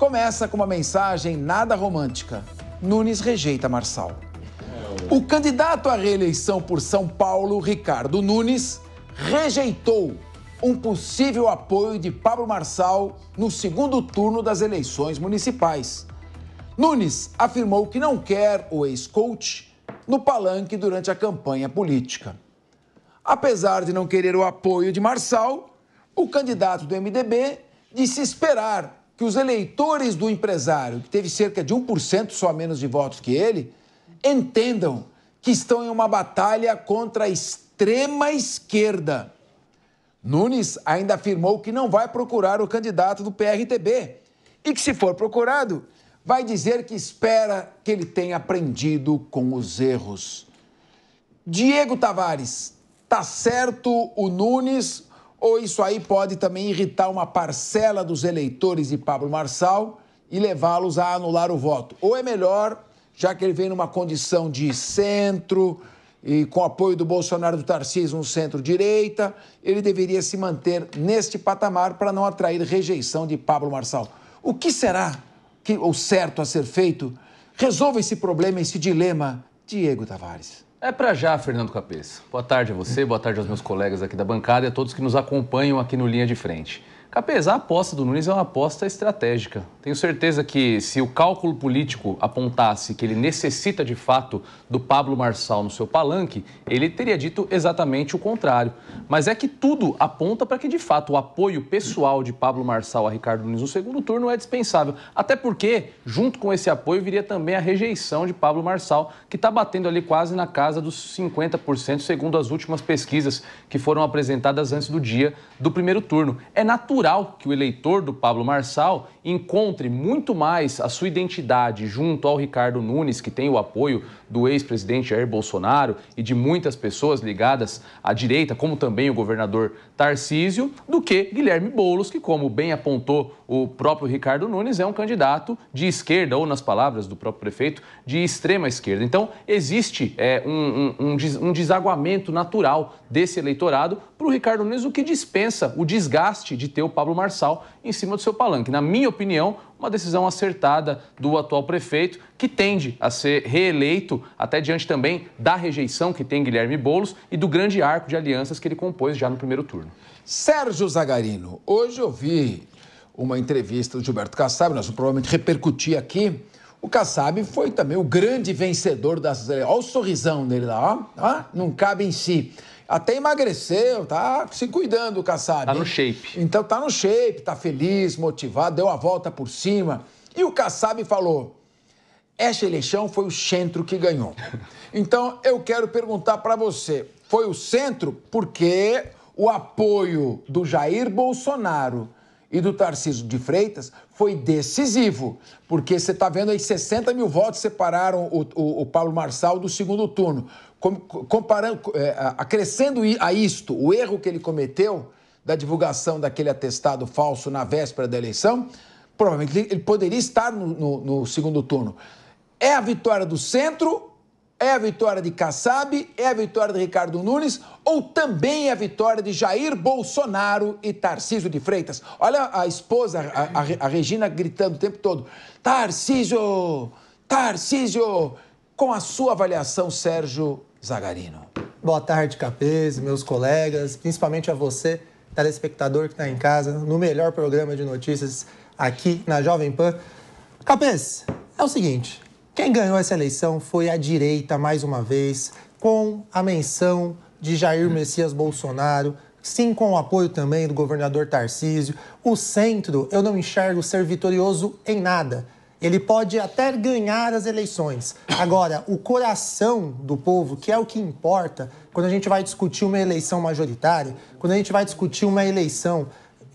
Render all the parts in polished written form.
começa com uma mensagem nada romântica. Nunes rejeita Marçal. O candidato à reeleição por São Paulo, Ricardo Nunes, rejeitou um possível apoio de Pablo Marçal no segundo turno das eleições municipais. Nunes afirmou que não quer o ex-coach no palanque durante a campanha política. Apesar de não querer o apoio de Marçal, o candidato do MDB disse esperar que os eleitores do empresário, que teve cerca de 1% só menos de votos que ele, entendam que estão em uma batalha contra a extrema esquerda. Nunes ainda afirmou que não vai procurar o candidato do PRTB e que, se for procurado, vai dizer que espera que ele tenha aprendido com os erros. Diego Tavares, tá certo o Nunes ou isso aí pode também irritar uma parcela dos eleitores de Pablo Marçal e levá-los a anular o voto? Ou é melhor, já que ele vem numa condição de centro e com apoio do Bolsonaro e do Tarcísio no centro-direita, ele deveria se manter neste patamar para não atrair rejeição de Pablo Marçal? O que será que o certo a ser feito? Resolva esse problema, esse dilema, Diego Tavares. É pra já, Fernando Cabeça. Boa tarde a você, boa tarde aos meus colegas aqui da bancada e a todos que nos acompanham aqui no Linha de Frente. Capês, a aposta do Nunes é uma aposta estratégica. Tenho certeza que se o cálculo político apontasse que ele necessita de fato do Pablo Marçal no seu palanque, ele teria dito exatamente o contrário. Mas é que tudo aponta para que de fato o apoio pessoal de Pablo Marçal a Ricardo Nunes no segundo turno é dispensável. Até porque, junto com esse apoio, viria também a rejeição de Pablo Marçal, que está batendo ali quase na casa dos 50%, segundo as últimas pesquisas que foram apresentadas antes do dia do primeiro turno. É natural que o eleitor do Pablo Marçal encontre muito mais a sua identidade junto ao Ricardo Nunes, que tem o apoio do ex-presidente Jair Bolsonaro e de muitas pessoas ligadas à direita, como também o governador Tarcísio, do que Guilherme Boulos, que, como bem apontou o próprio Ricardo Nunes, é um candidato de esquerda, ou nas palavras do próprio prefeito, de extrema esquerda. Então, existe um desaguamento natural desse eleitorado para o Ricardo Nunes, o que dispensa o desgaste de ter o Pablo Marçal em cima do seu palanque. Na minha opinião, uma decisão acertada do atual prefeito, que tende a ser reeleito, até diante também da rejeição que tem Guilherme Boulos e do grande arco de alianças que ele compôs já no primeiro turno. Sérgio Zagarino, hoje eu vi uma entrevista do Gilberto Kassab, nós vamos provavelmente repercutir aqui. O Kassab foi também o grande vencedor das eleições. Olha o sorrisão dele lá, ó. Não cabe em si. Até emagreceu, tá se cuidando o Kassab. Tá no shape. Então tá no shape, tá feliz, motivado, deu a volta por cima. E o Kassab falou, esta eleição foi o centro que ganhou. Então eu quero perguntar para você, foi o centro porque o apoio do Jair Bolsonaro e do Tarcísio de Freitas foi decisivo, porque você está vendo aí 60 mil votos separaram o Pablo Marçal do segundo turno. Comparando, acrescendo a isto o erro que ele cometeu da divulgação daquele atestado falso na véspera da eleição, provavelmente ele poderia estar no segundo turno. É a vitória do centro, é a vitória de Kassab, é a vitória de Ricardo Nunes ou também é a vitória de Jair Bolsonaro e Tarcísio de Freitas? Olha a esposa, a Regina, gritando o tempo todo, Tarcísio, Tarcísio, com a sua avaliação, Sérgio Zagarino. Boa tarde, Capês, meus colegas, principalmente a você, telespectador que está em casa, no melhor programa de notícias aqui na Jovem Pan. Capês, é o seguinte, quem ganhou essa eleição foi a direita, mais uma vez, com a menção de Jair Messias Bolsonaro, sim, com o apoio também do governador Tarcísio. O centro, eu não enxergo ser vitorioso em nada. Ele pode até ganhar as eleições. Agora, o coração do povo, que é o que importa, quando a gente vai discutir uma eleição majoritária, quando a gente vai discutir uma eleição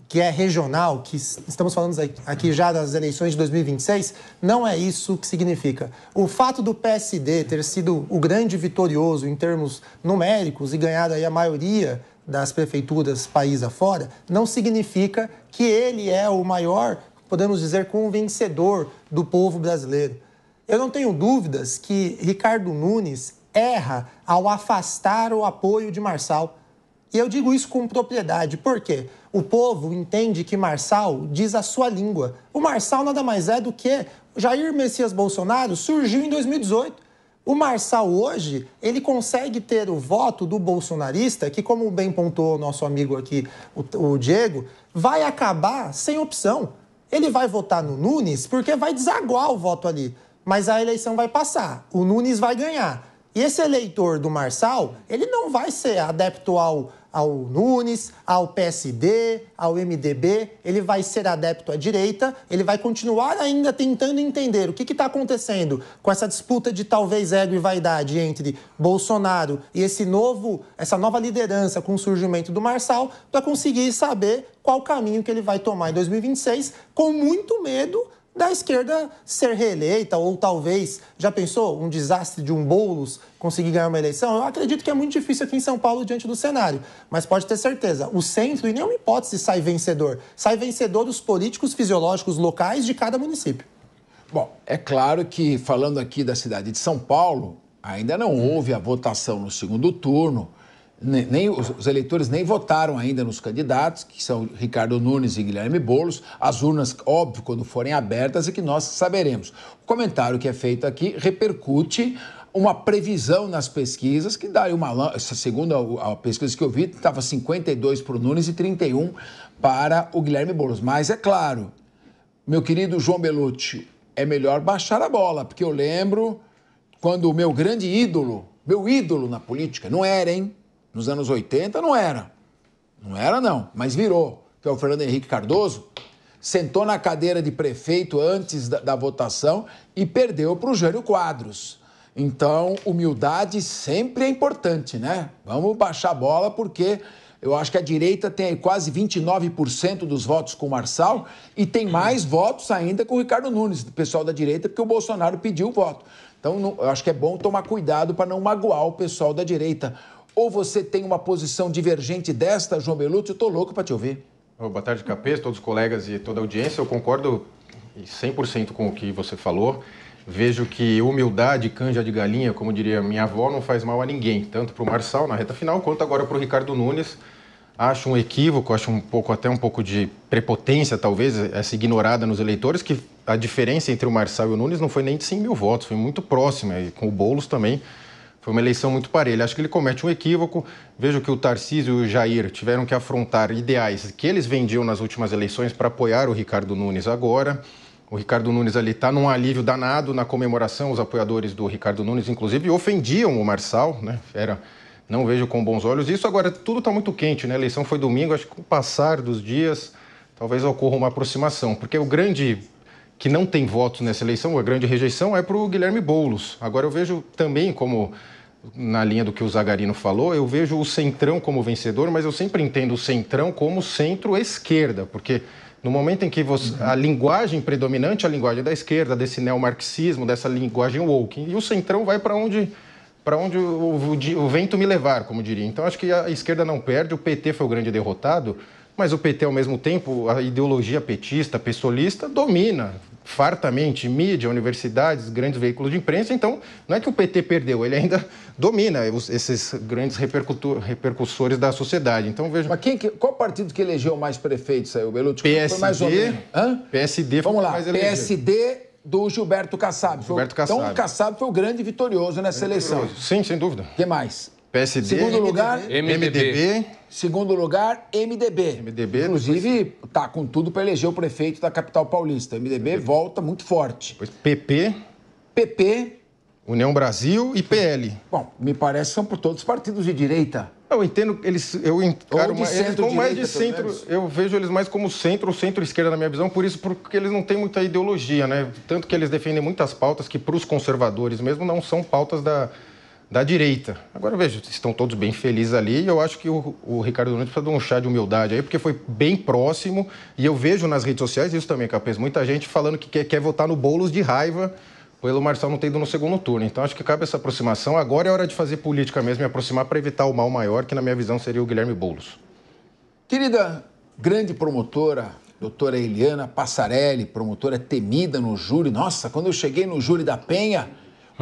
que é regional, que estamos falando aqui já das eleições de 2026, não é isso que significa. O fato do PSD ter sido o grande vitorioso em termos numéricos e ganhado aí a maioria das prefeituras país afora, não significa que ele é o maior, podemos dizer, convencedor do povo brasileiro. Eu não tenho dúvidas que Ricardo Nunes erra ao afastar o apoio de Marçal. E eu digo isso com propriedade, porque o povo entende que Marçal diz a sua língua. O Marçal nada mais é do que Jair Messias Bolsonaro surgiu em 2018. O Marçal hoje, ele consegue ter o voto do bolsonarista, que como bem pontuou o nosso amigo aqui, o Diego, vai acabar sem opção. Ele vai votar no Nunes porque vai desaguar o voto ali, mas a eleição vai passar, o Nunes vai ganhar. E esse eleitor do Marçal, ele não vai ser adepto ao Nunes, ao PSD, ao MDB, ele vai ser adepto à direita, ele vai continuar ainda tentando entender o que está acontecendo com essa disputa de talvez ego e vaidade entre Bolsonaro e essa nova liderança com o surgimento do Marçal, para conseguir saber qual caminho que ele vai tomar em 2026, com muito medo da esquerda ser reeleita, ou talvez, já pensou, um desastre de um Boulos conseguir ganhar uma eleição? Eu acredito que é muito difícil aqui em São Paulo diante do cenário, mas pode ter certeza, o centro, em nenhuma hipótese, sai vencedor. Sai vencedor os políticos fisiológicos locais de cada município. Bom, é claro que, falando aqui da cidade de São Paulo, ainda não houve a votação no segundo turno, nem os eleitores nem votaram ainda nos candidatos, que são Ricardo Nunes e Guilherme Boulos. As urnas, óbvio, quando forem abertas, é que nós saberemos. O comentário que é feito aqui repercute uma previsão nas pesquisas, que dá segundo a pesquisa que eu vi, estava 52 para o Nunes e 31 para o Guilherme Boulos. Mas é claro, meu querido João Belucci, é melhor baixar a bola, porque eu lembro quando o meu grande ídolo, meu ídolo na política, não era, hein? Nos anos 80 não era. Não era, não, mas virou. Que é o Fernando Henrique Cardoso, sentou na cadeira de prefeito antes da votação e perdeu para o Jânio Quadros. Então, humildade sempre é importante, né? Vamos baixar a bola, porque eu acho que a direita tem aí quase 29% dos votos com o Marçal e tem mais votos ainda com o Ricardo Nunes, do pessoal da direita, porque o Bolsonaro pediu o voto. Então, eu acho que é bom tomar cuidado para não magoar o pessoal da direita. Ou você tem uma posição divergente desta, João Belucci? Eu estou louco para te ouvir. Boa tarde, Capês, todos os colegas e toda a audiência. Eu concordo 100% com o que você falou. Vejo que humildade, canja de galinha, como diria minha avó, não faz mal a ninguém. Tanto para o Marçal, na reta final, quanto agora para o Ricardo Nunes. Acho um equívoco, acho até um pouco de prepotência, talvez, essa ignorada nos eleitores, que a diferença entre o Marçal e o Nunes não foi nem de 100 mil votos, foi muito próxima. E com o Boulos também. Foi uma eleição muito parelha. Acho que ele comete um equívoco. Vejo que o Tarcísio e o Jair tiveram que afrontar ideais que eles vendiam nas últimas eleições para apoiar o Ricardo Nunes agora. O Ricardo Nunes ali está num alívio danado na comemoração. Os apoiadores do Ricardo Nunes, inclusive, ofendiam o Marçal, né? Não vejo com bons olhos. Isso agora, tudo está muito quente, né? A eleição foi domingo. Acho que com o passar dos dias, talvez ocorra uma aproximação. Porque o grande que não tem votos nessa eleição, a grande rejeição é para o Guilherme Boulos. Agora eu vejo também, como na linha do que o Zagarino falou, eu vejo o Centrão como vencedor, mas eu sempre entendo o Centrão como centro-esquerda, porque no momento em que a linguagem predominante é a linguagem da esquerda, desse neomarxismo, dessa linguagem woke, e o Centrão vai para onde o vento me levar, como diria. Então acho que a esquerda não perde, o PT foi o grande derrotado, mas o PT, ao mesmo tempo, a ideologia petista, pessoalista, domina fartamente mídia, universidades, grandes veículos de imprensa. Então, não é que o PT perdeu, ele ainda domina esses grandes repercussores da sociedade. Então, veja... Mas qual partido que elegeu mais prefeitos aí, o Belucci? PSD, foi mais ou menos. PSD foi mais eleito. PSD do Gilberto Kassab. Então, o Kassab foi o grande vitorioso nessa eleição. Sim, sem dúvida. O que mais? PSD. Segundo lugar, MDB. Segundo lugar, MDB. Inclusive, tá com tudo para eleger o prefeito da capital paulista. MDB volta muito forte. Depois PP. União Brasil e PL. Bom, me parece que são por todos partidos de direita. Eu entendo, eu encaro mais de centro. Eu vejo eles mais como centro ou centro-esquerda na minha visão, porque eles não têm muita ideologia, né? Tanto que eles defendem muitas pautas que para os conservadores mesmo não são pautas da direita. Agora, veja, estão todos bem felizes ali e eu acho que o Ricardo Nunes precisa dar um chá de humildade aí, porque foi bem próximo e eu vejo nas redes sociais isso também, Capês, muita gente falando que quer votar no Boulos de raiva pelo Marçal não ter ido no segundo turno. Então, acho que cabe essa aproximação. Agora é hora de fazer política mesmo e aproximar para evitar o mal maior, que na minha visão seria o Guilherme Boulos. Querida grande promotora, doutora Eliana Passarelli, promotora temida no júri. Nossa, quando eu cheguei no júri da Penha,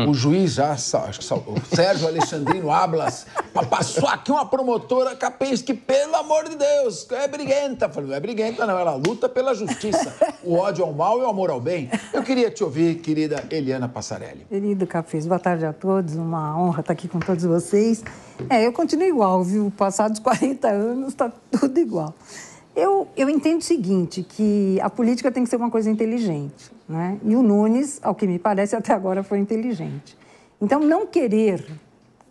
O juiz já, acho que o Sérgio Alexandrino Ablas, passou aqui uma promotora capaz que, pelo amor de Deus, é briguenta. Falei, não é briguenta não, ela luta pela justiça. O ódio ao mal e o amor ao bem. Eu queria te ouvir, querida Eliana Passarelli. Querido Cafés, boa tarde a todos, uma honra estar aqui com todos vocês. Eu continuo igual, viu? Passados 40 anos, está tudo igual. Eu entendo o seguinte, que a política tem que ser uma coisa inteligente, né? E o Nunes, ao que me parece, até agora foi inteligente. Então, não querer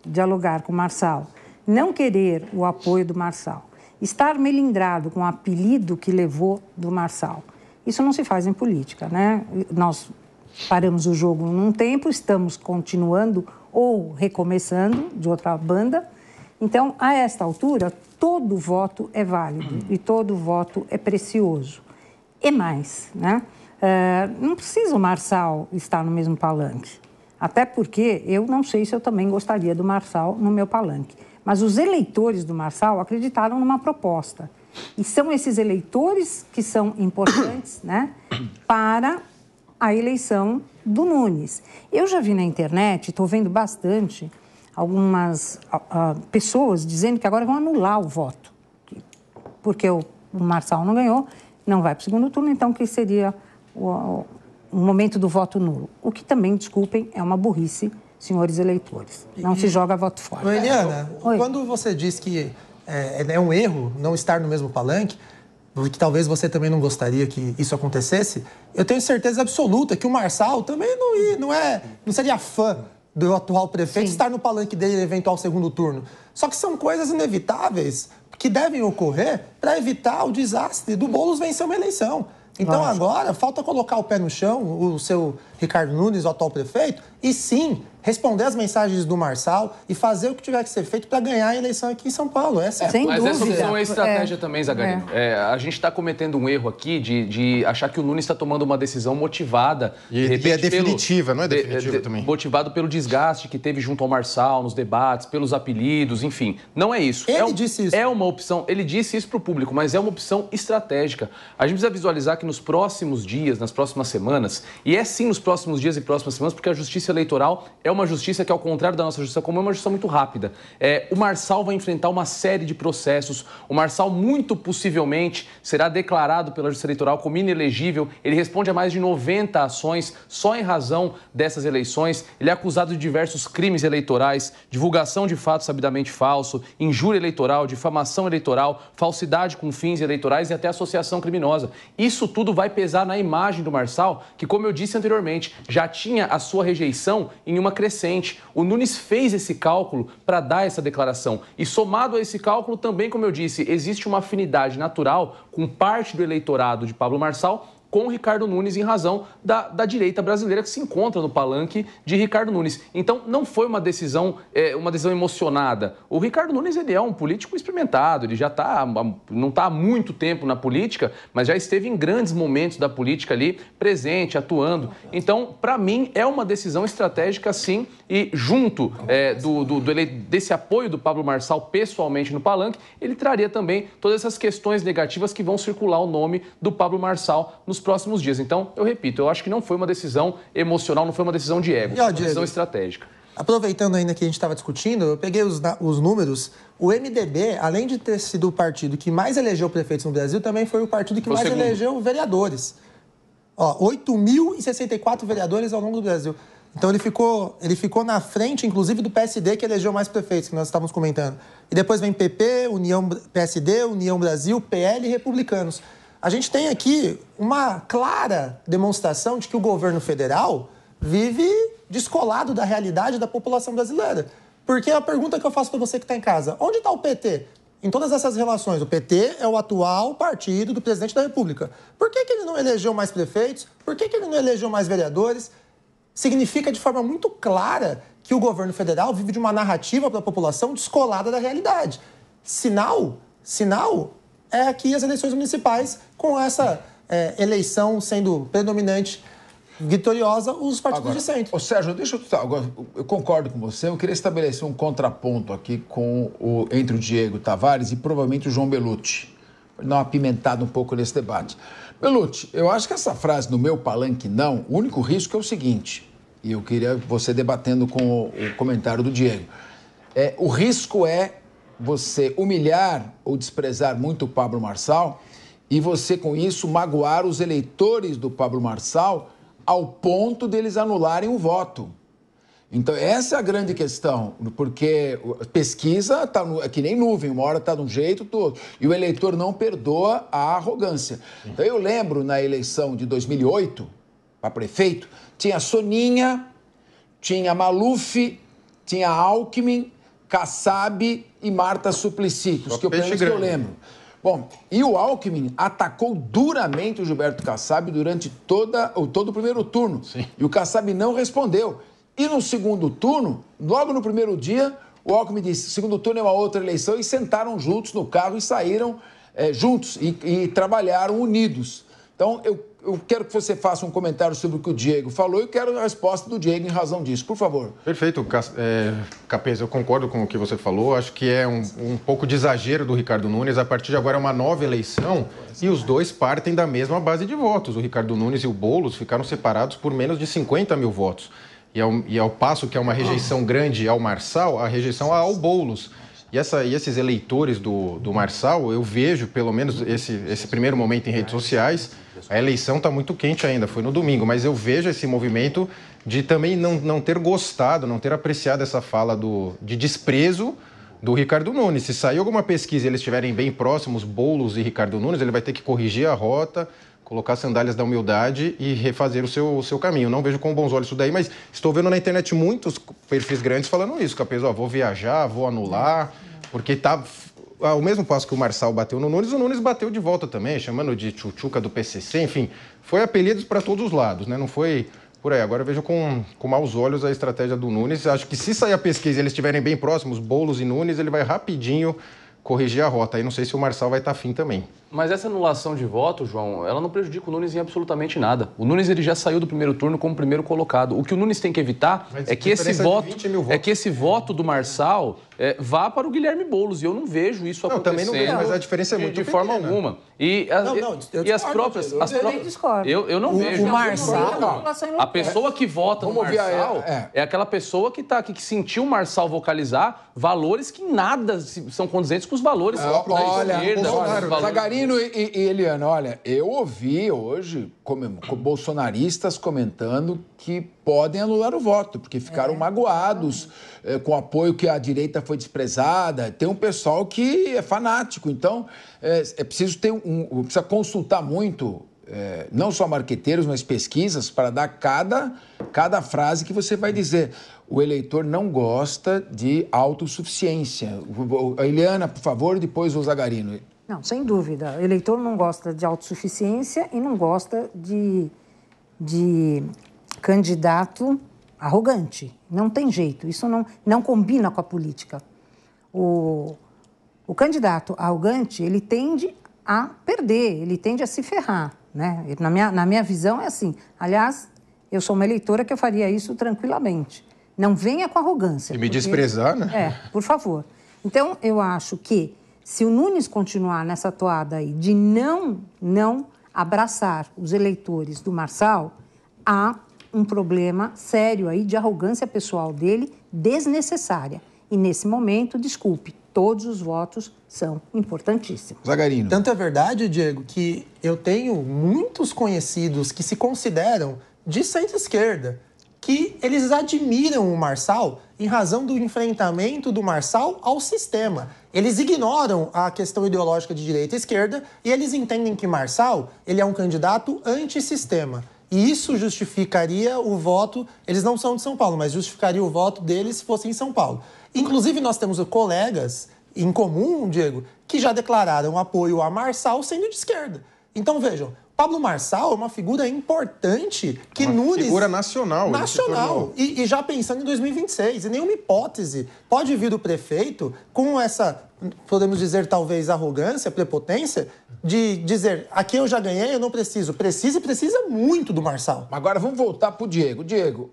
dialogar com o Marçal, não querer o apoio do Marçal, estar melindrado com o apelido que levou do Marçal, isso não se faz em política, né? Nós paramos o jogo num tempo, estamos continuando ou recomeçando de outra banda. Então, a esta altura, todo voto é válido e todo voto é precioso. E mais, né? Não precisa o Marçal estar no mesmo palanque. Até porque eu não sei se eu também gostaria do Marçal no meu palanque. Mas os eleitores do Marçal acreditaram numa proposta. E são esses eleitores que são importantes, né, para a eleição do Nunes. Eu já vi na internet, estou vendo bastante, algumas pessoas dizendo que agora vão anular o voto, porque o Marçal não ganhou, não vai para o segundo turno, então que seria o momento do voto nulo. O que também, desculpem, é uma burrice, senhores eleitores. Não se joga voto fora. Eliana, quando você diz que é um erro não estar no mesmo palanque, porque talvez você também não gostaria que isso acontecesse, eu tenho certeza absoluta que o Marçal também não seria fã do atual prefeito estar no palanque dele em eventual segundo turno. Só que são coisas inevitáveis que devem ocorrer para evitar o desastre do Boulos vencer uma eleição. Então agora falta colocar o pé no chão, o seu Ricardo Nunes, o atual prefeito, e sim responder às mensagens do Marçal e fazer o que tiver que ser feito para ganhar a eleição aqui em São Paulo. Mas essa opção é estratégia também, Zagarino. A gente está cometendo um erro aqui de achar que o Nunes está tomando uma decisão motivada. E é definitiva, não é definitiva também? Motivado pelo desgaste que teve junto ao Marçal nos debates, pelos apelidos, enfim. Não é isso. Ele disse isso. É uma opção, ele disse isso para o público, mas é uma opção estratégica. A gente precisa visualizar que nos próximos dias, nas próximas semanas, e é sim nos próximos dias e próximas semanas, porque a justiça eleitoral é uma justiça que, ao contrário da nossa justiça comum, é uma justiça muito rápida. O Marçal vai enfrentar uma série de processos. O Marçal, muito possivelmente, será declarado pela justiça eleitoral como inelegível. Ele responde a mais de 90 ações só em razão dessas eleições. Ele é acusado de diversos crimes eleitorais, divulgação de fato sabidamente falso, injúria eleitoral, difamação eleitoral, falsidade com fins eleitorais e até associação criminosa. Isso tudo vai pesar na imagem do Marçal, que, como eu disse anteriormente, já tinha a sua rejeição em uma crescente. O Nunes fez esse cálculo para dar essa declaração. E somado a esse cálculo, também, como eu disse, existe uma afinidade natural com parte do eleitorado de Pablo Marçal com o Ricardo Nunes em razão da direita brasileira que se encontra no palanque de Ricardo Nunes. Então, não foi uma decisão emocionada. O Ricardo Nunes, ele é um político experimentado, ele já não está há muito tempo na política, mas já esteve em grandes momentos da política ali, presente, atuando. Então, para mim, é uma decisão estratégica, sim, e junto desse apoio do Pablo Marçal pessoalmente no palanque, ele traria também todas essas questões negativas que vão circular o nome do Pablo Marçal nos próximos dias. Então, eu repito, eu acho que não foi uma decisão emocional, não foi uma decisão de ego, foi uma decisão estratégica. Aproveitando ainda que a gente estava discutindo, eu peguei os números. O MDB, além de ter sido o partido que mais elegeu prefeitos no Brasil, também foi o partido que mais elegeu vereadores. 8.064 vereadores ao longo do Brasil. Então ele ficou na frente, inclusive, do PSD, que elegeu mais prefeitos, que nós estávamos comentando. E depois vem PP, PSD, União Brasil, PL e Republicanos. A gente tem aqui uma clara demonstração de que o governo federal vive descolado da realidade da população brasileira. Porque a pergunta que eu faço para você que está em casa, onde está o PT? Em todas essas relações, o PT é o atual partido do presidente da República. Por que ele não elegeu mais prefeitos? Por que ele não elegeu mais vereadores? Significa de forma muito clara que o governo federal vive de uma narrativa para a população descolada da realidade. Sinal é aqui as eleições municipais, com essa eleição sendo predominante, vitoriosa, os partidos de centro. Sérgio, eu concordo com você, eu queria estabelecer um contraponto aqui entre o Diego Tavares e provavelmente o João Belutti, para dar uma apimentada um pouco nesse debate. Belutti, eu acho que essa frase, no meu palanque não, o único risco é o seguinte, e eu queria você debatendo com o comentário do Diego. O risco é você humilhar ou desprezar muito o Pablo Marçal e você, com isso, magoar os eleitores do Pablo Marçal ao ponto deles anularem o voto. Então, essa é a grande questão, porque pesquisa está que nem nuvem, uma hora está de um jeito, todo. E o eleitor não perdoa a arrogância. Então, eu lembro na eleição de 2008, para prefeito, tinha Soninha, tinha Maluf, tinha Alckmin, Kassab e Marta Suplicy, os que eu lembro. Bom, e o Alckmin atacou duramente o Gilberto Kassab durante todo o primeiro turno. Sim. E o Kassab não respondeu. E no segundo turno, logo no primeiro dia, o Alckmin disse: segundo turno é uma outra eleição, e sentaram juntos no carro e saíram juntos e trabalharam unidos. Então, eu quero que você faça um comentário sobre o que o Diego falou e quero a resposta do Diego em razão disso. Por favor. Perfeito, Capês, eu concordo com o que você falou. Acho que é um pouco de exagero do Ricardo Nunes. A partir de agora é uma nova eleição e os dois partem da mesma base de votos. O Ricardo Nunes e o Boulos ficaram separados por menos de 50 mil votos. E ao passo que é uma rejeição grande ao Marçal, a rejeição ao Boulos. E esses eleitores do Marçal, eu vejo, pelo menos esse primeiro momento em redes sociais, a eleição está muito quente ainda, foi no domingo, mas eu vejo esse movimento de também não ter gostado, não ter apreciado essa fala de desprezo do Ricardo Nunes. Se sair alguma pesquisa e eles estiverem bem próximos, Boulos e Ricardo Nunes, ele vai ter que corrigir a rota, colocar sandálias da humildade e refazer o seu caminho. Não vejo com bons olhos isso daí, mas estou vendo na internet muitos perfis grandes falando isso, Capês, vou viajar, vou anular, porque tá ao mesmo passo que o Marçal bateu no Nunes, o Nunes bateu de volta também, chamando de tchutchuca do PCC, enfim, foi apelidos para todos os lados, né? Não foi por aí. Agora eu vejo com maus olhos a estratégia do Nunes. Acho que se sair a pesquisa e eles estiverem bem próximos, Boulos e Nunes, ele vai rapidinho corrigir a rota. Aí não sei se o Marçal vai estar afim também. Mas essa anulação de voto, João, ela não prejudica o Nunes em absolutamente nada. O Nunes ele já saiu do primeiro turno como primeiro colocado. O que o Nunes tem que evitar é que esse voto do Marçal vá para o Guilherme Boulos. E eu não vejo isso acontecendo. Também não vejo, mas a diferença é muito de forma alguma. E as próprias... Eu não vejo. O Marçal... A pessoa que vota no Marçal é aquela pessoa que sentiu o Marçal vocalizar valores que nada são condizentes com os valores da esquerda. Zagarino e Eliana, olha, eu ouvi hoje bolsonaristas comentando que podem anular o voto, porque ficaram magoados com o apoio que a direita foi desprezada. Tem um pessoal que é fanático, então é preciso precisa consultar muito, não só marqueteiros, mas pesquisas, para dar cada frase que você vai dizer. O eleitor não gosta de autossuficiência. A Eliana, por favor, e depois o Zagarino. Não, sem dúvida. O eleitor não gosta de autossuficiência e não gosta de candidato arrogante. Não tem jeito. Isso não combina com a política. O candidato arrogante, ele tende a perder, ele tende a se ferrar, né? Na minha visão é assim. Aliás, eu sou uma eleitora que eu faria isso tranquilamente. Não venha com arrogância. E me desprezar, né? Por favor. Então, eu acho que se o Nunes continuar nessa toada aí de não abraçar os eleitores do Marçal, há um problema sério aí de arrogância pessoal dele, desnecessária. E nesse momento, desculpe, todos os votos são importantíssimos. Zagarino. Tanto é verdade, Diego, que eu tenho muitos conhecidos que se consideram de centro-esquerda, que eles admiram o Marçal em razão do enfrentamento do Marçal ao sistema. Eles ignoram a questão ideológica de direita e esquerda e eles entendem que Marçal ele é um candidato antissistema. E isso justificaria o voto, eles não são de São Paulo, mas justificaria o voto deles se fosse em São Paulo. Inclusive, nós temos colegas em comum, Diego, que já declararam apoio a Marçal sendo de esquerda. Então, vejam, Pablo Marçal é uma figura importante que Nunes... figura nacional. Nacional. E já pensando em 2026. Em nenhuma hipótese pode vir o prefeito com essa, podemos dizer, talvez, arrogância, prepotência, de dizer, aqui eu já ganhei, eu não preciso. Precisa muito do Marçal. Agora, vamos voltar para o Diego. Diego,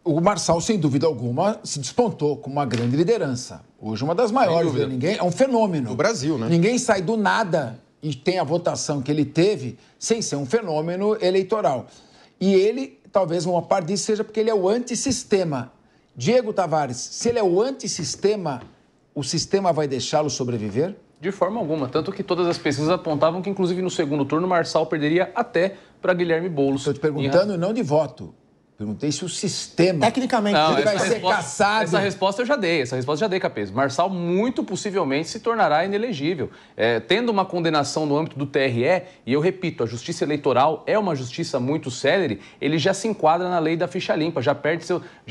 o Marçal, sem dúvida alguma, se despontou com uma grande liderança. Hoje, uma das maiores. Ninguém, é um fenômeno. No Brasil, né? Ninguém sai do nada e tem a votação que ele teve sem ser um fenômeno eleitoral. E ele talvez uma parte disso seja porque ele é o antissistema. Diego Tavares, se ele é o antissistema, o sistema vai deixá-lo sobreviver? De forma alguma. Tanto que todas as pesquisas apontavam que, inclusive, no segundo turno, Marçal perderia até para Guilherme Boulos. Estou te perguntando não de voto. Perguntei se o sistema... Tecnicamente, Não, ele vai ser caçado. Essa resposta eu já dei, Capês. Marçal muito possivelmente se tornará inelegível. Tendo uma condenação no âmbito do TRE, e eu repito, a justiça eleitoral é uma justiça muito célere, ele já se enquadra na lei da ficha limpa, já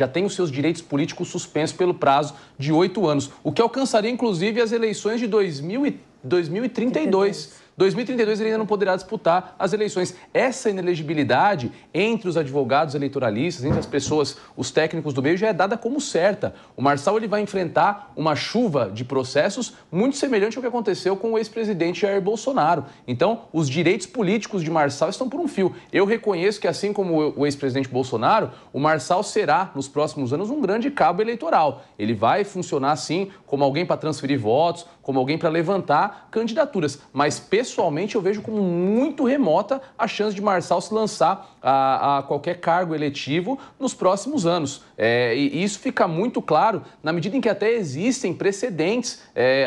tem os seus direitos políticos suspensos pelo prazo de 8 anos, o que alcançaria, inclusive, as eleições de 2032. 2032 ele ainda não poderá disputar as eleições. Essa inelegibilidade entre os advogados eleitoralistas, entre as pessoas, os técnicos do meio, já é dada como certa. O Marçal ele vai enfrentar uma chuva de processos muito semelhante ao que aconteceu com o ex-presidente Jair Bolsonaro. Então, os direitos políticos de Marçal estão por um fio. Eu reconheço que, assim como o ex-presidente Bolsonaro, o Marçal será, nos próximos anos, um grande cabo eleitoral. Ele vai funcionar, sim, como alguém para transferir votos, como alguém para levantar candidaturas. Mas, pessoalmente, eu vejo como muito remota a chance de Marçal se lançar a qualquer cargo eletivo nos próximos anos. E isso fica muito claro na medida em que até existem precedentes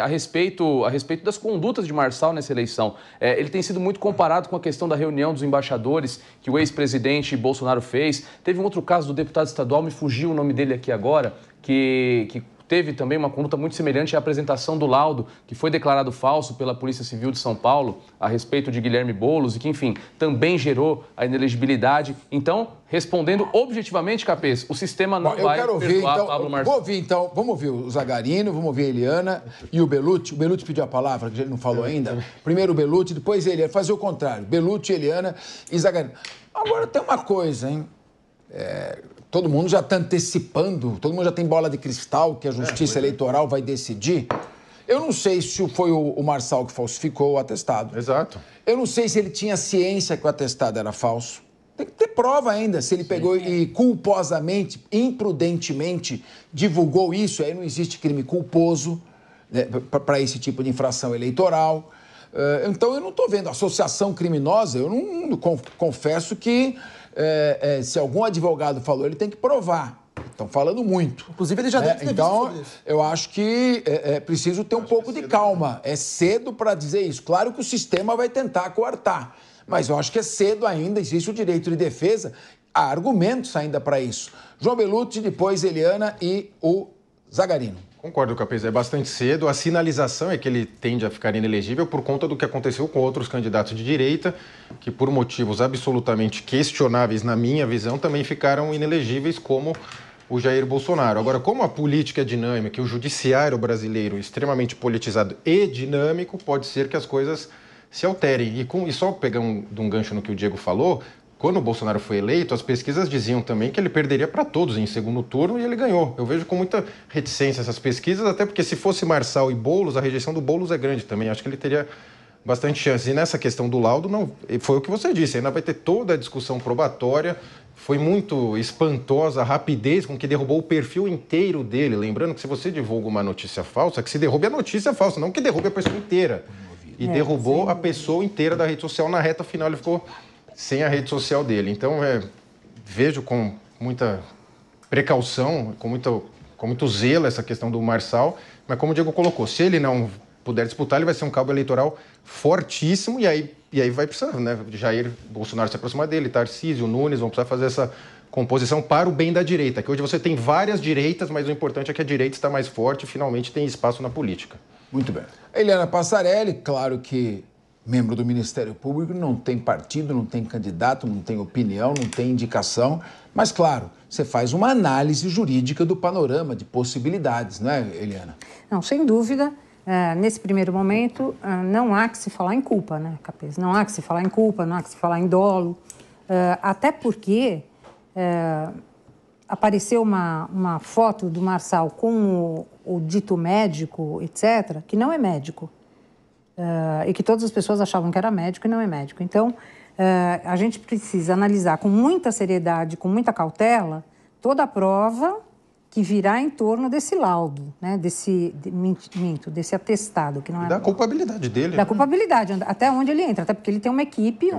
a respeito das condutas de Marçal nessa eleição. Ele tem sido muito comparado com a questão da reunião dos embaixadores que o ex-presidente Bolsonaro fez. Teve um outro caso do deputado estadual, me fugiu o nome dele aqui agora, que teve também uma conduta muito semelhante à apresentação do laudo, que foi declarado falso pela Polícia Civil de São Paulo a respeito de Guilherme Boulos e que, enfim, também gerou a inelegibilidade. Então, respondendo objetivamente, Capês, o sistema não vai perdoar Pablo Marçal. Vamos ouvir o Zagarino, vamos ouvir a Eliana e o Bellucci. O Bellucci pediu a palavra, que ele não falou ainda. Primeiro o Bellucci, depois a Eliana. Fazer o contrário. Bellucci, Eliana e Zagarino. Agora, tem uma coisa, hein? Todo mundo já está antecipando, todo mundo já tem bola de cristal que a justiça eleitoral vai decidir. Eu não sei se foi o Marçal que falsificou o atestado. Exato. Eu não sei se ele tinha ciência que o atestado era falso. Tem que ter prova ainda se ele pegou e culposamente, imprudentemente divulgou isso. Aí não existe crime culposo, né, para esse tipo de infração eleitoral. Então eu não estou vendo associação criminosa. Eu não confesso que se algum advogado falou, ele tem que provar. Estão falando muito. Inclusive, ele já deve ter visto sobre isso. Eu acho que é preciso ter um pouco de calma. É cedo para dizer isso. Claro que o sistema vai tentar coartar, mas eu acho que é cedo ainda. Existe o direito de defesa. Há argumentos ainda para isso. João Bellucci, depois Eliana e o Zagarino. Concordo, Capês. É bastante cedo. A sinalização é que ele tende a ficar inelegível por conta do que aconteceu com outros candidatos de direita, que por motivos absolutamente questionáveis, na minha visão, também ficaram inelegíveis, como o Jair Bolsonaro. Agora, como a política é dinâmica e o judiciário brasileiro é extremamente politizado e dinâmico, pode ser que as coisas se alterem. E só pegar um gancho no que o Diego falou, quando o Bolsonaro foi eleito, as pesquisas diziam também que ele perderia para todos em segundo turno e ele ganhou. Eu vejo com muita reticência essas pesquisas, até porque se fosse Marçal e Boulos, a rejeição do Boulos é grande também. Acho que ele teria bastante chance. E nessa questão do laudo, não, foi o que você disse, ainda vai ter toda a discussão probatória. Foi muito espantosa a rapidez com que derrubou o perfil inteiro dele. Lembrando que se você divulga uma notícia falsa, que se derrube a notícia falsa, não que derrube a pessoa inteira. E derrubou a pessoa inteira da rede social. Na reta final ele ficou sem a rede social dele. Então, vejo com muita precaução, com muito zelo essa questão do Marçal, mas como o Diego colocou, se ele não puder disputar, ele vai ser um cabo eleitoral fortíssimo e aí vai precisar, né? Jair Bolsonaro se aproximar dele, Tarcísio, Nunes vão precisar fazer essa composição para o bem da direita, que hoje você tem várias direitas, mas o importante é que a direita está mais forte e finalmente tem espaço na política. Muito bem. Eliana Passarelli, claro que membro do Ministério Público, não tem partido, não tem candidato, não tem opinião, não tem indicação, mas, claro, você faz uma análise jurídica do panorama de possibilidades, não é, Eliana? Não, sem dúvida. Nesse primeiro momento, não há que se falar em culpa, né, Capês? Não há que se falar em culpa, não há que se falar em dolo, até porque apareceu uma foto do Marçal com o dito médico, etc., que não é médico. E que todas as pessoas achavam que era médico e não é médico. Então, a gente precisa analisar com muita seriedade, com muita cautela, toda a prova que virá em torno desse laudo, né? desse atestado. Que não é da culpabilidade dele. Da culpabilidade, até onde ele entra. Até porque ele tem uma equipe.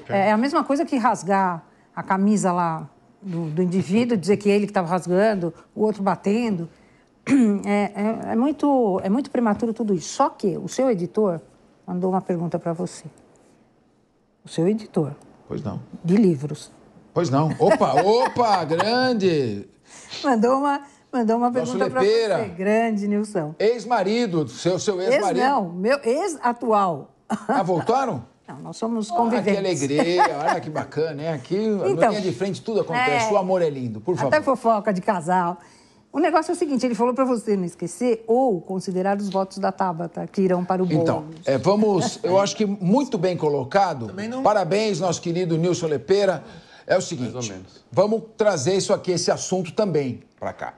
É a mesma coisa que rasgar a camisa lá do indivíduo, dizer que ele que estava rasgando, o outro batendo. É muito prematuro tudo isso. Só que o seu editor mandou uma pergunta para você. O seu editor. Pois não. De livros. Pois não. Opa, grande! Mandou uma pergunta para você. Grande, Nilson. Ex-marido, seu ex-marido. Não, meu ex-atual. Ah, voltaram? Não, nós somos conviventes. Que alegria, olha que bacana, hein? Aqui, na linha de frente, tudo acontece. O amor é lindo, por favor. Até fofoca de casal. O negócio é o seguinte, ele falou para você não esquecer ou considerar os votos da Tabata que irão para o bolo. Então, eu acho que muito bem colocado. Parabéns, nosso querido Nilson Lepera. É o seguinte, mais ou menos. Vamos trazer esse assunto também para cá.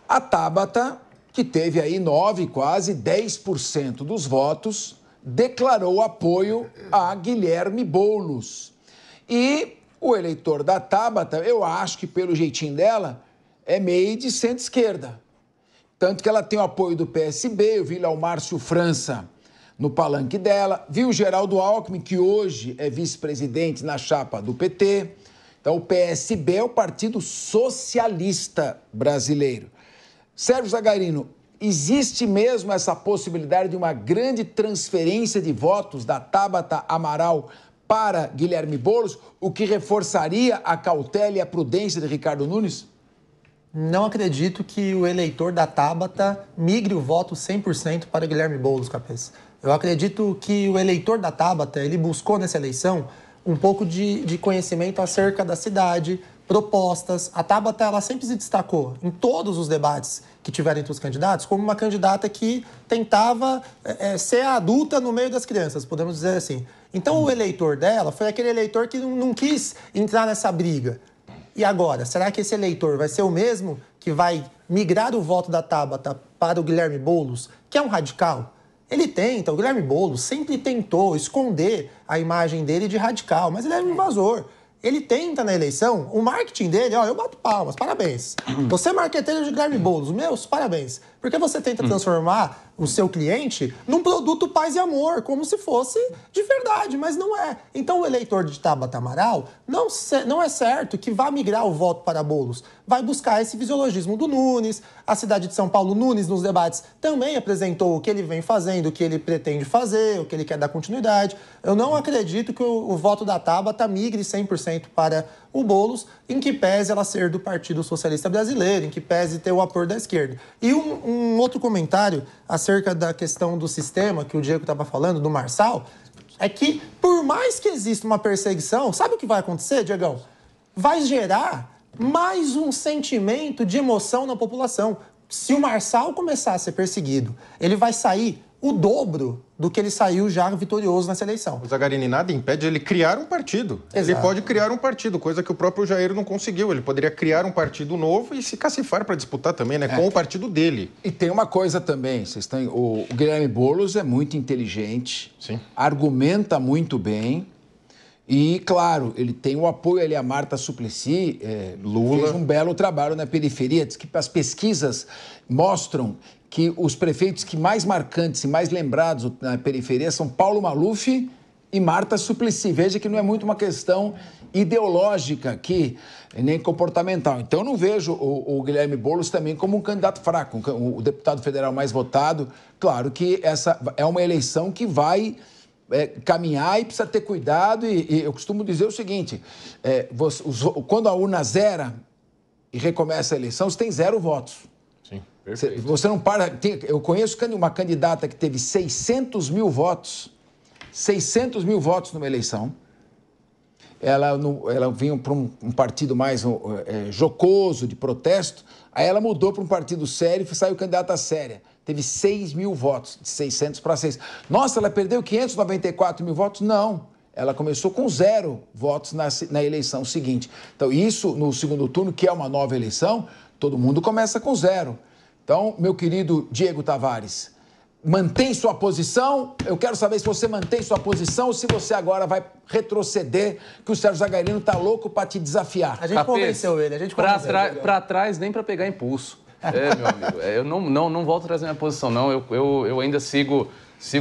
A Tabata, que teve aí 9, quase 10% dos votos, declarou apoio a Guilherme Boulos. E o eleitor da Tabata, eu acho que pelo jeitinho dela, é meio de centro-esquerda. Tanto que ela tem o apoio do PSB, eu vi lá o Márcio França no palanque dela, vi o Geraldo Alckmin, que hoje é vice-presidente na chapa do PT. Então, o PSB é o Partido Socialista Brasileiro. Sérgio Zagarino, existe mesmo essa possibilidade de uma grande transferência de votos da Tabata Amaral para Guilherme Boulos, o que reforçaria a cautela e a prudência de Ricardo Nunes? Não acredito que o eleitor da Tabata migre o voto 100% para Guilherme Boulos, Capês. Eu acredito que o eleitor da Tabata, ele buscou nessa eleição um pouco de conhecimento acerca da cidade, propostas. A Tabata, ela sempre se destacou em todos os debates que tiveram entre os candidatos como uma candidata que tentava ser adulta no meio das crianças, podemos dizer assim. Então, o eleitor dela foi aquele eleitor que não quis entrar nessa briga. E agora, será que esse eleitor vai ser o mesmo que vai migrar o voto da Tabata para o Guilherme Boulos, que é um radical? O Guilherme Boulos sempre tentou esconder a imagem dele de radical, mas ele é um invasor. Ele tenta na eleição, o marketing dele, eu bato palmas, parabéns. Você é marqueteiro de Guilherme Boulos, meus parabéns. Porque você tenta transformar o seu cliente num produto paz e amor, como se fosse de verdade, mas não é. Então o eleitor de Tabata Amaral não é certo que vá migrar o voto para Boulos. Vai buscar esse fisiologismo do Nunes. A cidade de São Paulo, Nunes, nos debates, também apresentou o que ele vem fazendo, o que ele pretende fazer, o que ele quer dar continuidade. Eu não acredito que o voto da Tabata migre 100% para o Boulos, em que pese ela ser do Partido Socialista Brasileiro, em que pese ter o apoio da esquerda. E um outro comentário acerca da questão do sistema que o Diego estava falando, do Marçal, é que por mais que exista uma perseguição, sabe o que vai acontecer, Diegão? Vai gerar mais um sentimento de emoção na população. Se o Marçal começar a ser perseguido, ele vai sair o dobro do que ele saiu já vitorioso nessa eleição. O Zagarini, nada impede ele criar um partido. Exato. Ele pode criar um partido, coisa que o próprio Jair não conseguiu. Ele poderia criar um partido novo e se cacifar para disputar também, com o partido dele. E tem uma coisa também, o Guilherme Boulos é muito inteligente, sim, argumenta muito bem e, claro, ele tem o apoio ali, a Marta Suplicy, Lula fez um belo trabalho na periferia, diz que as pesquisas mostram que os prefeitos que mais marcantes e mais lembrados na periferia são Paulo Maluf e Marta Suplicy. Veja que não é muito uma questão ideológica aqui, nem comportamental. Então, eu não vejo o Guilherme Boulos também como um candidato fraco, o deputado federal mais votado. Claro que essa é uma eleição que vai caminhar e precisa ter cuidado. E eu costumo dizer o seguinte, quando a urna zera e recomeça a eleição, você tem 0 votos. Você não para... Eu conheço uma candidata que teve 600 mil votos numa eleição. Ela vinha para um partido mais jocoso, de protesto. Aí ela mudou para um partido sério e saiu candidata séria. Teve 6 mil votos, de 600 para 6. Nossa, ela perdeu 594 mil votos? Não. Ela começou com 0 votos na eleição seguinte. Então, isso no segundo turno, que é uma nova eleição, todo mundo começa com 0. Então, meu querido Diego Tavares, mantém sua posição. Eu quero saber se você mantém sua posição ou se você agora vai retroceder, que o Sérgio Zagarino está louco para te desafiar. A gente convenceu ele, Para trás, nem para pegar impulso. Meu amigo, eu não volto a trazer minha posição, não. Eu ainda sigo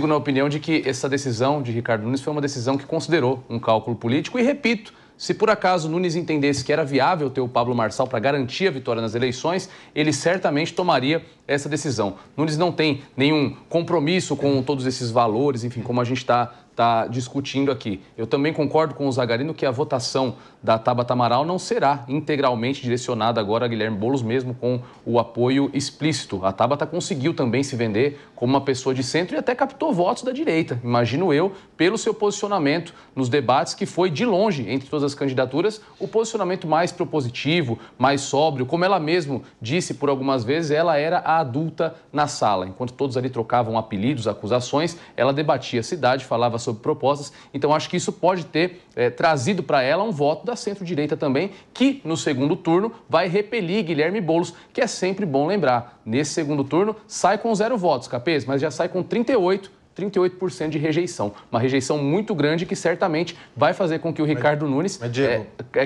na opinião de que essa decisão de Ricardo Nunes foi uma decisão que considerou um cálculo político e, repito, Se por acaso Nunes entendesse que era viável ter o Pablo Marçal para garantir a vitória nas eleições, ele certamente tomaria essa decisão. Nunes não tem nenhum compromisso com todos esses valores, enfim, como a gente está discutindo aqui. Eu também concordo com o Zagarino que a votação da Tabata Amaral não será integralmente direcionada agora a Guilherme Boulos, mesmo com o apoio explícito. A Tabata conseguiu também se vender como uma pessoa de centro e até captou votos da direita, imagino eu, pelo seu posicionamento nos debates, que foi, de longe, entre todas as candidaturas, o posicionamento mais propositivo, mais sóbrio. Como ela mesma disse por algumas vezes, ela era a adulta na sala. Enquanto todos ali trocavam apelidos, acusações, ela debatia a cidade, falava sobre propostas. Então, acho que isso pode ter trazido para ela um voto da centro-direita também, que no segundo turno vai repelir Guilherme Boulos, que é sempre bom lembrar. Nesse segundo turno, sai com 0 votos, Capês, mas já sai com 38% de rejeição. Uma rejeição muito grande que certamente vai fazer com que o Ricardo Nunes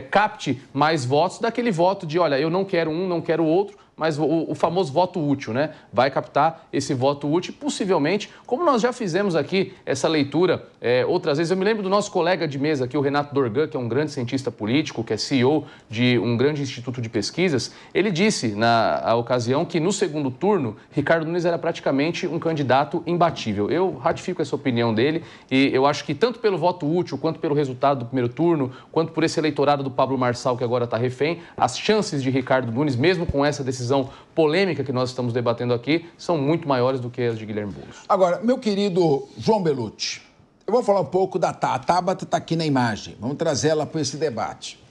capte mais votos daquele voto de, olha, eu não quero um, não quero o outro, mas o famoso voto útil, né? Vai captar esse voto útil, possivelmente, como nós já fizemos aqui essa leitura outras vezes. Eu me lembro do nosso colega de mesa aqui, o Renato Dorgan, que é um grande cientista político, que é CEO de um grande instituto de pesquisas. Ele disse, na ocasião, que no segundo turno, Ricardo Nunes era praticamente um candidato imbatível. Eu ratifico essa opinião dele e eu acho que tanto pelo voto útil, quanto pelo resultado do primeiro turno, quanto por esse eleitorado do Pablo Marçal, que agora está refém, as chances de Ricardo Nunes, mesmo com essa decisão polêmica que nós estamos debatendo aqui, são muito maiores do que as de Guilherme Boulos. Agora, meu querido João Bellucci, eu vou falar um pouco da Tabata. A Tabata está aqui na imagem. Vamos trazer ela para esse debate.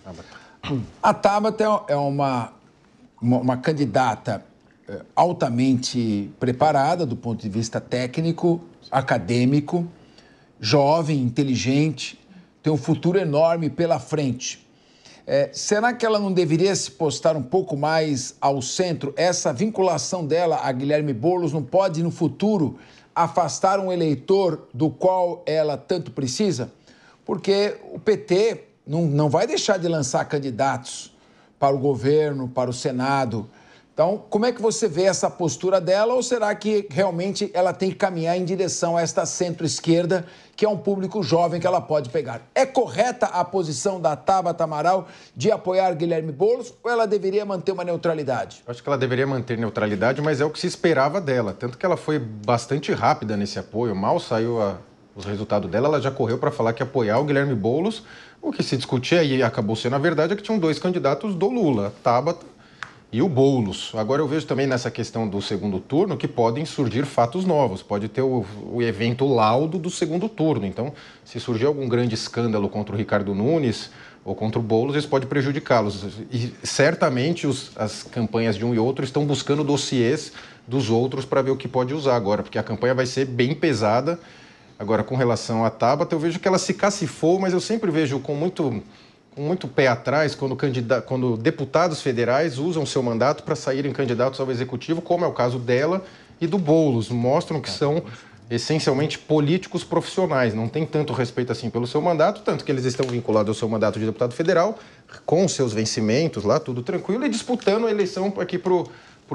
A Tabata é uma candidata altamente preparada do ponto de vista técnico, acadêmico, jovem, inteligente, tem um futuro enorme pela frente. Será que ela não deveria se postar um pouco mais ao centro? Essa vinculação dela a Guilherme Boulos não pode, no futuro, afastar um eleitor do qual ela tanto precisa? Porque o PT não vai deixar de lançar candidatos para o governo, para o Senado. Então, como é que você vê essa postura dela? Ou será que realmente ela tem que caminhar em direção a esta centro-esquerda, que é um público jovem que ela pode pegar? É correta a posição da Tabata Amaral de apoiar Guilherme Boulos ou ela deveria manter uma neutralidade? Eu acho que ela deveria manter neutralidade, mas é o que se esperava dela. Tanto que ela foi bastante rápida nesse apoio. Mal saiu os resultados dela, ela já correu para falar que ia apoiar o Guilherme Boulos. O que se discutia e acabou sendo a verdade é que tinham 2 candidatos do Lula, a Tabata e o Boulos. Agora eu vejo também nessa questão do segundo turno que podem surgir fatos novos. Pode ter o evento laudo do segundo turno. Então, se surgir algum grande escândalo contra o Ricardo Nunes ou contra o Boulos, isso pode prejudicá-los. E certamente as campanhas de um e outro estão buscando dossiês dos outros para ver o que pode usar agora, porque a campanha vai ser bem pesada. Agora, com relação à Tabata, eu vejo que ela se cacifou, mas eu sempre vejo com muito pé atrás quando deputados federais usam seu mandato para saírem candidatos ao executivo, como é o caso dela e do Boulos. Mostram que são essencialmente políticos profissionais, não tem tanto respeito assim pelo seu mandato, tanto que eles estão vinculados ao seu mandato de deputado federal, com seus vencimentos lá, tudo tranquilo, e disputando a eleição aqui para o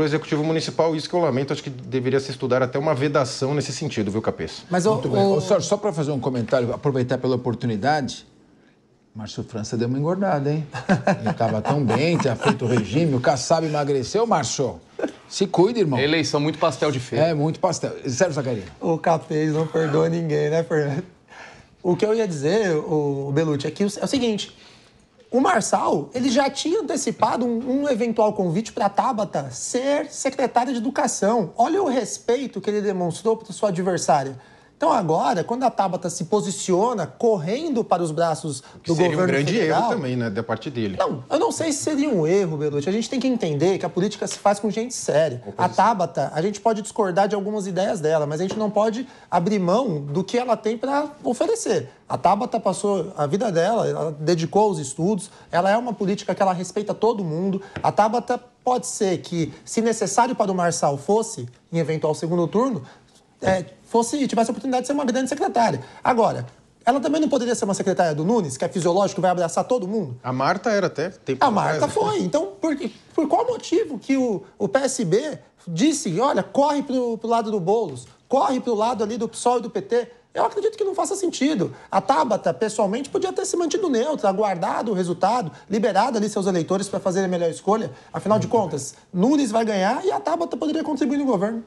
Executivo Municipal. Isso que eu lamento, acho que deveria se estudar até uma vedação nesse sentido, viu, Capês? Mas, só para fazer um comentário, aproveitar pela oportunidade, Márcio França deu uma engordada, hein? Ele estava tão bem, tinha feito o regime, o Kassab emagreceu, Márcio. Se cuida, irmão. Eleição muito pastel de feira. Muito pastel. Sérgio Zagarino. O Capês não perdoa ninguém, né, Fernando? O que eu ia dizer, o Bellucci, é que é o seguinte: o Marçal, ele já tinha antecipado um eventual convite para a Tabata ser secretária de Educação. Olha o respeito que ele demonstrou para sua adversária. Então agora, quando a Tabata se posiciona correndo para os braços do governo federal... Seria um grande erro também, né, da parte dele. Não, eu não sei se seria um erro, Bellucci. A gente tem que entender que a política se faz com gente séria. A Tabata, a gente pode discordar de algumas ideias dela, mas a gente não pode abrir mão do que ela tem para oferecer. A Tabata passou a vida dela, ela dedicou aos estudos, ela é uma política que ela respeita todo mundo. A Tabata pode ser que, se necessário para o Marçal fosse, em eventual segundo turno, tivesse a oportunidade de ser uma grande secretária. Agora, ela também não poderia ser uma secretária do Nunes, que é fisiológico, vai abraçar todo mundo? A Marta era até tempo A Marta foi. Então, por qual motivo que o PSB disse, olha, corre pro lado do Boulos? corre para o lado ali do PSOL e do PT. Eu acredito que não faça sentido. A Tabata, pessoalmente, podia ter se mantido neutra, aguardado o resultado, liberado ali seus eleitores para fazerem a melhor escolha. Afinal de contas, Nunes vai ganhar e a Tabata poderia contribuir no governo.